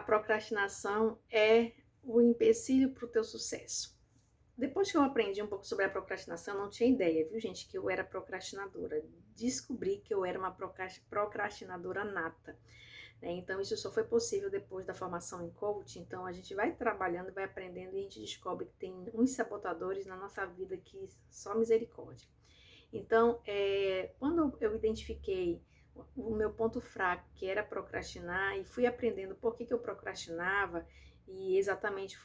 procrastinação é o empecilho para o teu sucesso. Depois que eu aprendi um pouco sobre a procrastinação, eu não tinha ideia, viu, gente, que eu era procrastinadora. Descobri que eu era uma procrastinadora nata, né? Então, isso só foi possível depois da formação em coaching. Então, a gente vai trabalhando, vai aprendendo e a gente descobre que tem uns sabotadores na nossa vida que só misericórdia. Então, quando eu identifiquei o meu ponto fraco, que era procrastinar, e fui aprendendo por que eu procrastinava, e exatamente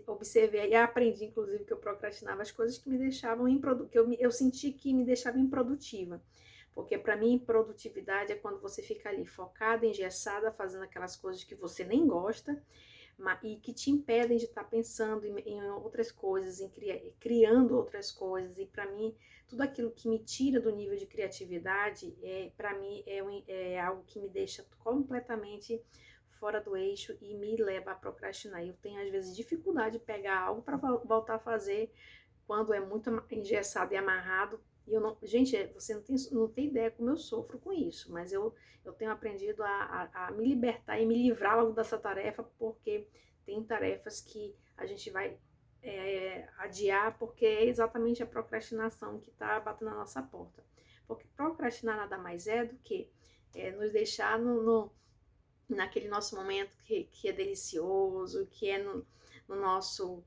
observei e aprendi, inclusive, que eu procrastinava as coisas que me deixavam que eu senti que me deixava improdutiva. Porque para mim, produtividade é quando você fica ali focada, engessada, fazendo aquelas coisas que você nem gosta, e que te impedem de estar pensando em outras coisas, criando outras coisas. E para mim, tudo aquilo que me tira do nível de criatividade, para mim, é algo que me deixa completamente fora do eixo e me leva a procrastinar. Eu tenho, às vezes, dificuldade de pegar algo para voltar a fazer quando é muito engessado e amarrado. E eu não, gente, você não tem ideia como eu sofro com isso, mas eu tenho aprendido a me libertar e me livrar logo dessa tarefa, porque tem tarefas que a gente vai adiar, porque é exatamente a procrastinação que está batendo na nossa porta. Porque procrastinar nada mais é do que nos deixar naquele nosso momento que é delicioso, que é no nosso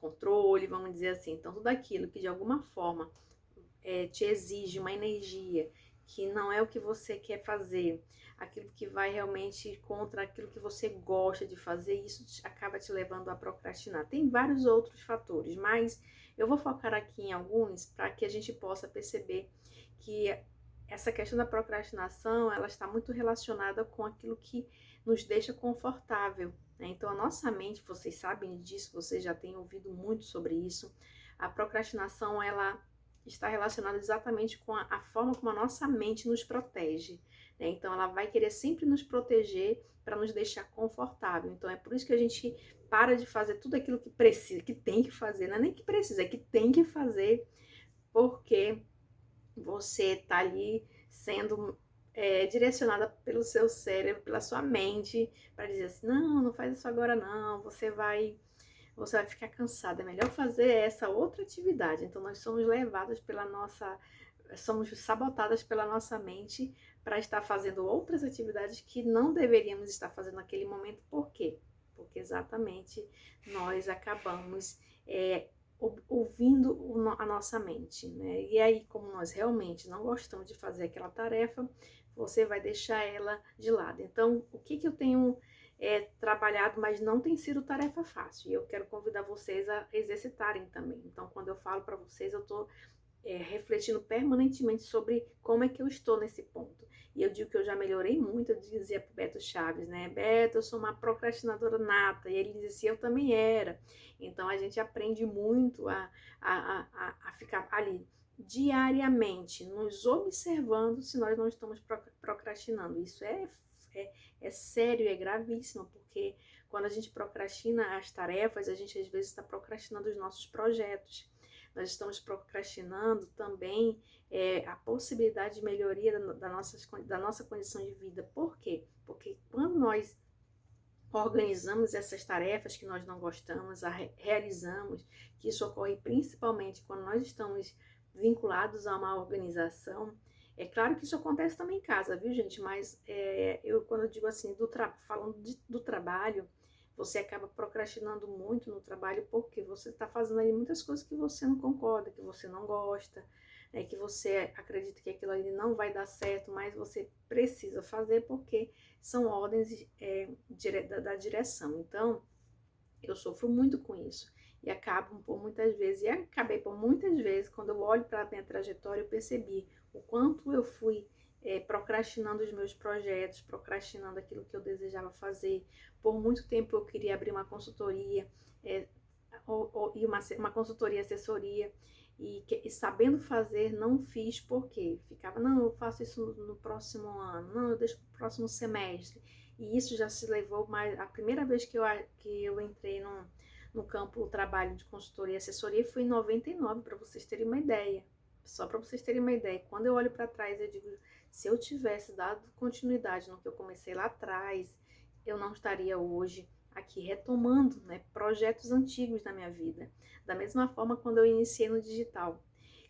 controle, vamos dizer assim. Então, tudo aquilo que de alguma forma te exige uma energia que não é o que você quer fazer, aquilo que vai realmente contra aquilo que você gosta de fazer, isso acaba te levando a procrastinar. Tem vários outros fatores, mas eu vou focar aqui em alguns para que a gente possa perceber que essa questão da procrastinação, ela está muito relacionada com aquilo que nos deixa confortável, né? Então, a nossa mente, vocês sabem disso, vocês já têm ouvido muito sobre isso. A procrastinação, ela está relacionada exatamente com a forma como a nossa mente nos protege, né? Então, ela vai querer sempre nos proteger para nos deixar confortável. Então, é por isso que a gente para de fazer tudo aquilo que precisa, que tem que fazer, não é nem que precisa, é que tem que fazer, porque você está ali sendo direcionada pelo seu cérebro, pela sua mente, para dizer assim, não, não faz isso agora não, você vai ficar cansada, é melhor fazer essa outra atividade. Então nós somos levadas somos sabotadas pela nossa mente para estar fazendo outras atividades que não deveríamos estar fazendo naquele momento. Por quê? Porque exatamente nós acabamos ouvindo a nossa mente, né? E aí, como nós realmente não gostamos de fazer aquela tarefa, você vai deixar ela de lado. Então, o que eu tenho trabalhado, mas não tem sido tarefa fácil. E eu quero convidar vocês a exercitarem também. Então, quando eu falo para vocês, eu estou refletindo permanentemente sobre como é que eu estou nesse ponto. E eu digo que eu já melhorei muito. Eu dizia pro Beto Chaves, né? Beto, eu sou uma procrastinadora nata. E ele dizia assim, eu também era. Então a gente aprende muito a ficar ali diariamente, nos observando se nós não estamos procrastinando. Isso é sério, é gravíssimo, porque quando a gente procrastina as tarefas, a gente às vezes está procrastinando os nossos projetos. Nós estamos procrastinando também a possibilidade de melhoria da nossa condição de vida. Por quê? Porque quando nós organizamos essas tarefas que nós não gostamos, realizamos, que isso ocorre principalmente quando nós estamos vinculados a uma organização. É claro que isso acontece também em casa, viu, gente? Mas quando eu digo assim, falando do trabalho, você acaba procrastinando muito no trabalho porque você está fazendo ali muitas coisas que você não concorda, que você não gosta, né, que você acredita que aquilo ali não vai dar certo, mas você precisa fazer porque são ordens da direção. Então, eu sofro muito com isso. E acabei por muitas vezes, quando eu olho para a minha trajetória, eu percebi o quanto eu fui procrastinando os meus projetos, procrastinando aquilo que eu desejava fazer. Por muito tempo eu queria abrir uma consultoria, e uma consultoria, assessoria, e sabendo fazer, não fiz porque ficava, não, eu faço isso no próximo ano, não, eu deixo para o próximo semestre. E isso já se levou, mas a primeira vez que eu entrei no campo do trabalho de consultoria e assessoria foi em 99, para vocês terem uma ideia. Só para vocês terem uma ideia. Quando eu olho para trás, eu digo, se eu tivesse dado continuidade no que eu comecei lá atrás, eu não estaria hoje aqui retomando, né, projetos antigos da minha vida. Da mesma forma, quando eu iniciei no digital.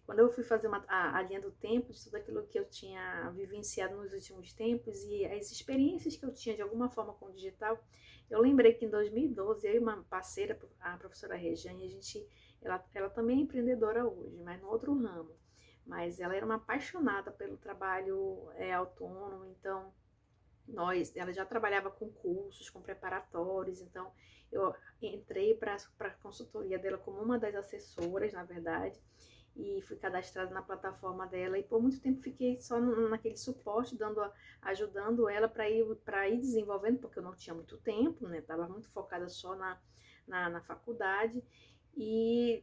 Quando eu fui fazer a linha do tempo de tudo aquilo que eu tinha vivenciado nos últimos tempos e as experiências que eu tinha de alguma forma com o digital, eu lembrei que em 2012, eu e uma parceira, a professora Regiane, ela também é empreendedora hoje, mas no outro ramo. Mas ela era uma apaixonada pelo trabalho autônomo, então ela já trabalhava com cursos, com preparatórios, então eu entrei para a consultoria dela como uma das assessoras, na verdade, e fui cadastrada na plataforma dela e por muito tempo fiquei só naquele suporte, ajudando ela para ir desenvolvendo, porque eu não tinha muito tempo, né? Estava muito focada só na faculdade. E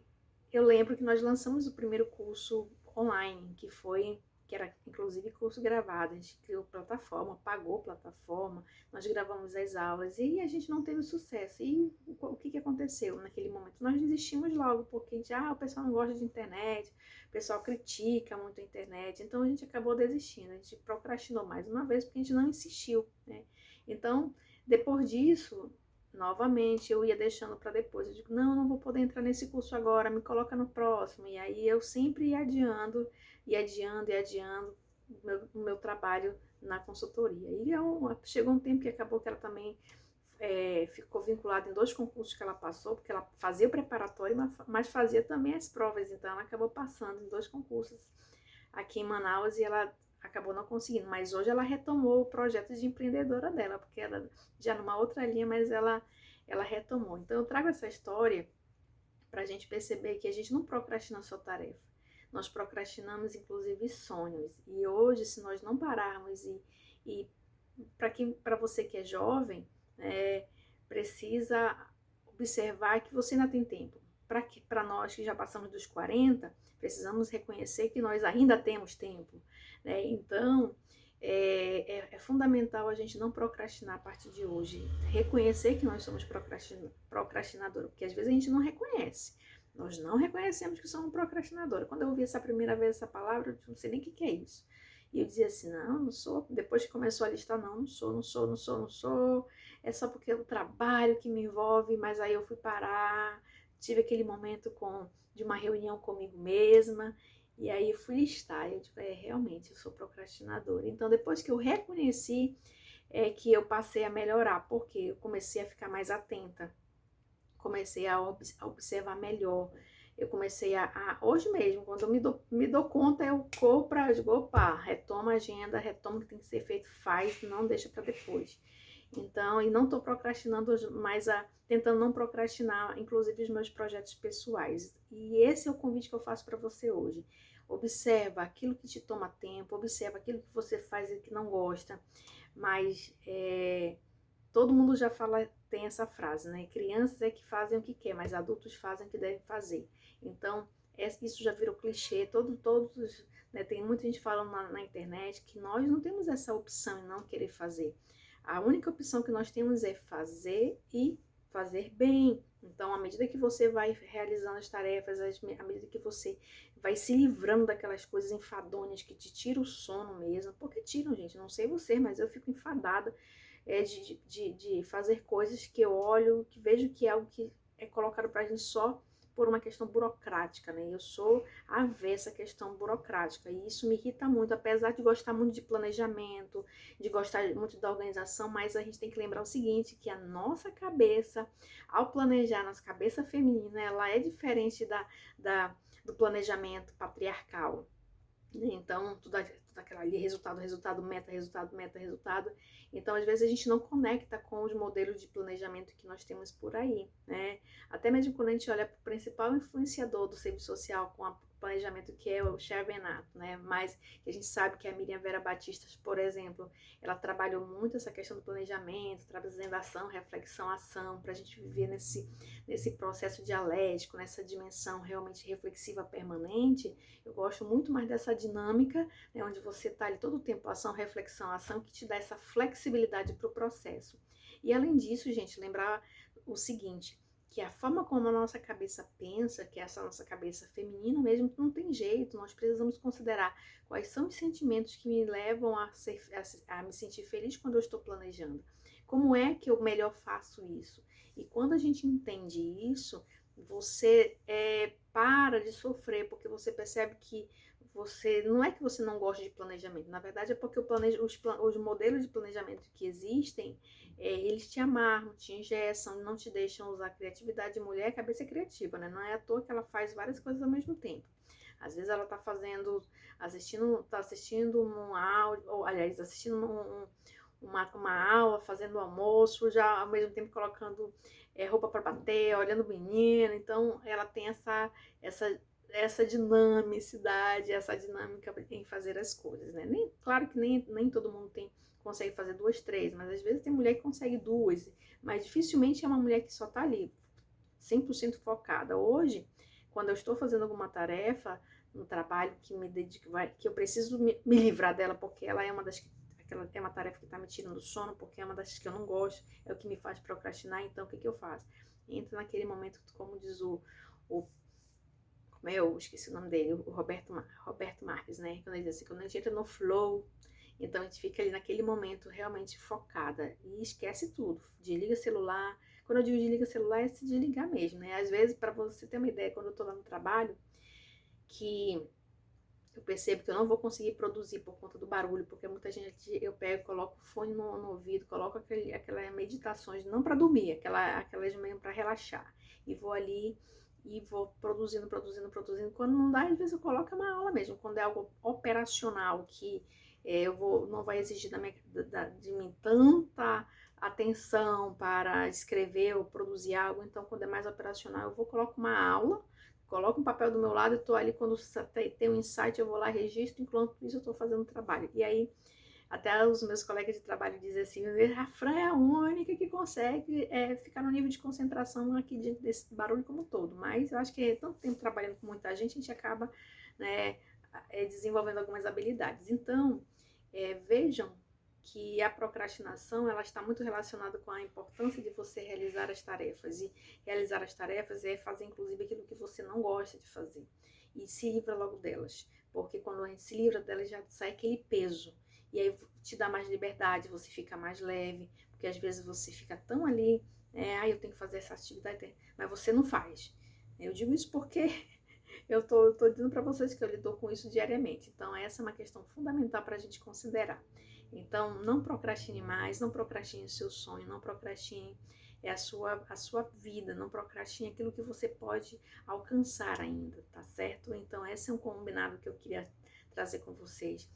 eu lembro que nós lançamos o primeiro curso online, que era inclusive curso gravado. A gente criou plataforma, pagou plataforma, nós gravamos as aulas e a gente não teve sucesso. E o que aconteceu naquele momento? Nós desistimos logo, porque o pessoal não gosta de internet, o pessoal critica muito a internet, então a gente acabou desistindo, a gente procrastinou mais uma vez porque a gente não insistiu, né? Então, depois disso, novamente eu ia deixando para depois. Eu digo, não vou poder entrar nesse curso agora, me coloca no próximo. E aí eu sempre ia adiando o meu trabalho na consultoria. E chegou um tempo que acabou que ela também ficou vinculada em 2 concursos que ela passou, porque ela fazia o preparatório, mas fazia também as provas. Então ela acabou passando em 2 concursos aqui em Manaus e ela acabou não conseguindo. Mas hoje ela retomou o projeto de empreendedora dela, porque ela já numa outra linha, mas ela retomou. Então eu trago essa história para a gente perceber que a gente não procrastina só tarefa. Nós procrastinamos, inclusive, sonhos. E hoje, se nós não pararmos e para você que é jovem, precisa observar que você ainda tem tempo. Para nós que já passamos dos 40, precisamos reconhecer que nós ainda temos tempo, né? Então, é fundamental a gente não procrastinar a partir de hoje. Reconhecer que nós somos procrastinadores, porque às vezes a gente não reconhece. Nós não reconhecemos que somos procrastinadores. Quando eu ouvi essa primeira vez essa palavra, eu não sei nem o que é isso. E eu dizia assim, não sou. Depois que começou a listar, não sou. É só porque é o trabalho que me envolve, mas aí eu fui parar, tive aquele momento de uma reunião comigo mesma, e aí eu fui listar, e eu digo, realmente, eu sou procrastinadora. Então, depois que eu reconheci, que eu passei a melhorar, porque eu comecei a ficar mais atenta, comecei a observar melhor, eu comecei hoje mesmo, quando eu me dou conta, eu corro para, opa, retoma a agenda, retoma o que tem que ser feito, faz, não deixa para depois. Então, e não estou procrastinando mais, tentando não procrastinar, inclusive os meus projetos pessoais. E esse é o convite que eu faço para você hoje. Observa aquilo que te toma tempo, observa aquilo que você faz e que não gosta, mas todo mundo já fala, tem essa frase, né? Crianças é que fazem o que quer, mas adultos fazem o que devem fazer. Então, isso já virou clichê, todos, né? Tem muita gente falando na internet que nós não temos essa opção em não querer fazer. A única opção que nós temos é fazer e fazer bem. Então, à medida que você vai realizando as tarefas, à medida que você vai se livrando daquelas coisas enfadonhas que te tiram o sono mesmo, porque tiram, gente, não sei você, mas eu fico enfadada de fazer coisas que eu olho, que vejo que é algo que é colocado pra gente só por uma questão burocrática, né? Eu sou avessa à questão burocrática e isso me irrita muito, apesar de gostar muito de planejamento, de gostar muito da organização, mas a gente tem que lembrar o seguinte, que a nossa cabeça, ao planejar, nossa cabeça feminina, ela é diferente do planejamento patriarcal. Então, tudo aquilo ali, resultado, meta. Então, às vezes, a gente não conecta com os modelos de planejamento que nós temos por aí, né? Até mesmo quando a gente olha para o principal influenciador do serviço social com o planejamento, que é o Cher Benato, né? Mas a gente sabe que a Miriam Vera Batista, por exemplo, ela trabalhou muito essa questão do planejamento, trazendo ação, reflexão, ação, para a gente viver nesse processo dialético, nessa dimensão realmente reflexiva permanente. Eu gosto muito mais dessa dinâmica, né, onde você está ali todo o tempo, ação, reflexão, ação, que te dá essa flexibilidade para o processo. E além disso, gente, lembrar o seguinte, que a forma como a nossa cabeça pensa, que é essa nossa cabeça feminina mesmo, não tem jeito, nós precisamos considerar quais são os sentimentos que me levam a me sentir feliz quando eu estou planejando. Como é que eu melhor faço isso? E quando a gente entende isso, você para de sofrer, porque você percebe que você não é que você não gosta de planejamento, na verdade é porque os modelos de planejamento que existem, eles te amarram, te engessam, não te deixam usar a criatividade. Mulher, cabeça é criativa, né? Não é à toa que ela faz várias coisas ao mesmo tempo. Às vezes ela tá assistindo um áudio, ou aliás, assistindo uma aula, fazendo o almoço, já ao mesmo tempo colocando roupa para bater, olhando o menino. Então ela tem essa dinamicidade, essa dinâmica em fazer as coisas, né? Claro que nem todo mundo consegue fazer duas, três, mas às vezes tem mulher que consegue duas, mas dificilmente é uma mulher que só tá ali 100% focada. Hoje, quando eu estou fazendo alguma tarefa no trabalho que me dedico, que eu preciso me livrar dela, porque ela é uma das que aquela é uma tarefa que está me tirando do sono, porque é uma das que eu não gosto, é o que me faz procrastinar. Então o que eu faço? Entra naquele momento, como diz o como eu esqueci o nome dele, o Roberto Marques, né? Quando ele diz assim, quando a gente entra no flow, então a gente fica ali naquele momento realmente focada e esquece tudo. Desliga celular. Quando eu digo desliga celular, é se desligar mesmo, né? Às vezes, para você ter uma ideia, quando eu tô lá no trabalho, que eu percebo que eu não vou conseguir produzir por conta do barulho, porque muita gente, eu pego, coloco o fone no ouvido, coloco aquelas meditações, não para dormir, aquelas mesmo para relaxar, e vou ali e vou produzindo. Quando não dá, às vezes eu coloco uma aula mesmo, quando é algo operacional que não vai exigir de mim tanta atenção para escrever ou produzir algo. Então quando é mais operacional, eu coloco uma aula, coloco um papel do meu lado e estou ali, quando tem um insight, eu vou lá, registro, enquanto isso eu estou fazendo o trabalho. E aí, até os meus colegas de trabalho dizem assim, a Fran é a única que consegue ficar no nível de concentração aqui diante desse barulho como um todo. Mas eu acho que tanto tempo trabalhando com muita gente, a gente acaba, né, desenvolvendo algumas habilidades. Então, vejam que a procrastinação, ela está muito relacionada com a importância de você realizar as tarefas. E realizar as tarefas é fazer, inclusive, aquilo que você não gosta de fazer. E se livra logo delas. Porque quando a gente se livra delas, já sai aquele peso. E aí te dá mais liberdade, você fica mais leve. Porque às vezes você fica tão ali, eu tenho que fazer essa atividade, mas você não faz. Eu digo isso porque eu tô dizendo para vocês que eu lido com isso diariamente. Então, essa é uma questão fundamental para a gente considerar. Então, não procrastine mais, não procrastine o seu sonho, não procrastine a sua vida, não procrastine aquilo que você pode alcançar ainda, tá certo? Então, esse é um combinado que eu queria trazer com vocês.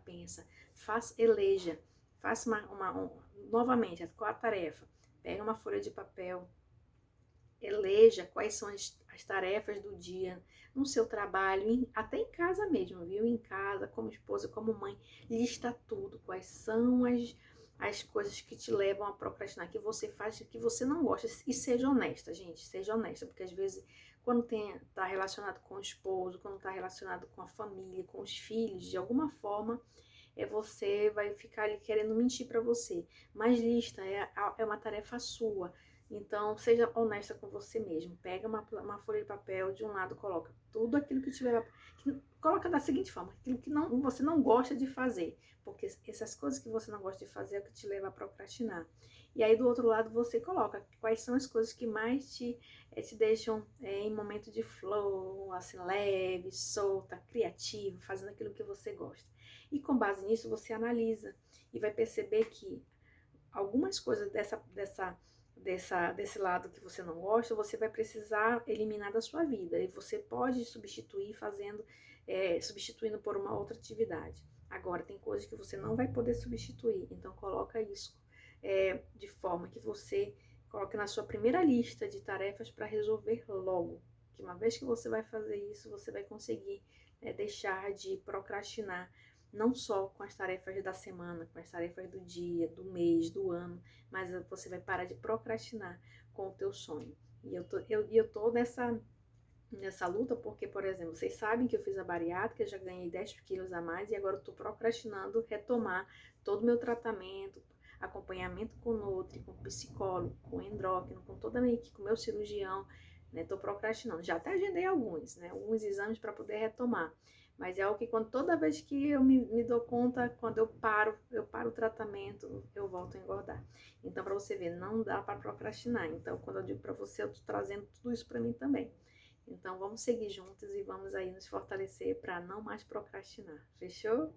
Pensa, eleja, faça novamente, qual a tarefa? Pega uma folha de papel, eleja quais são as tarefas do dia no seu trabalho, até em casa mesmo, viu? Em casa, como esposa, como mãe, lista tudo. Quais são as coisas que te levam a procrastinar, que você faz, que você não gosta. E seja honesta, gente, seja honesta, porque às vezes quando tá relacionado com o esposo, quando tá relacionado com a família, com os filhos, de alguma forma, você vai ficar ali querendo mentir para você. Mas lista, é uma tarefa sua. Então, seja honesta com você mesmo. Pega uma folha de papel, de um lado coloca tudo aquilo que te leva... Coloca da seguinte forma, aquilo que você não gosta de fazer. Porque essas coisas que você não gosta de fazer é o que te leva a procrastinar. E aí, do outro lado, você coloca quais são as coisas que mais te deixam em momento de flow, assim, leve, solta, criativo, fazendo aquilo que você gosta. E com base nisso, você analisa e vai perceber que algumas coisas desse lado que você não gosta, você vai precisar eliminar da sua vida. E você pode substituir substituindo por uma outra atividade. Agora, tem coisas que você não vai poder substituir. Então, coloca isso de forma que você coloque na sua primeira lista de tarefas para resolver logo. Que uma vez que você vai fazer isso, você vai conseguir deixar de procrastinar, não só com as tarefas da semana, com as tarefas do dia, do mês, do ano, mas você vai parar de procrastinar com o teu sonho. E eu tô nessa luta porque, por exemplo, vocês sabem que eu fiz a bariátrica, já ganhei 10 quilos a mais e agora eu tô procrastinando retomar todo o meu tratamento, acompanhamento com nutri, com psicólogo, com endócrino, com toda a minha equipe, com o meu cirurgião, né? Tô procrastinando. Já até agendei alguns exames para poder retomar. Mas é algo que toda vez que eu me dou conta, quando eu paro o tratamento, eu volto a engordar. Então, para você ver, não dá para procrastinar. Então, quando eu digo para você, eu tô trazendo tudo isso para mim também. Então, vamos seguir juntos e vamos aí nos fortalecer para não mais procrastinar. Fechou?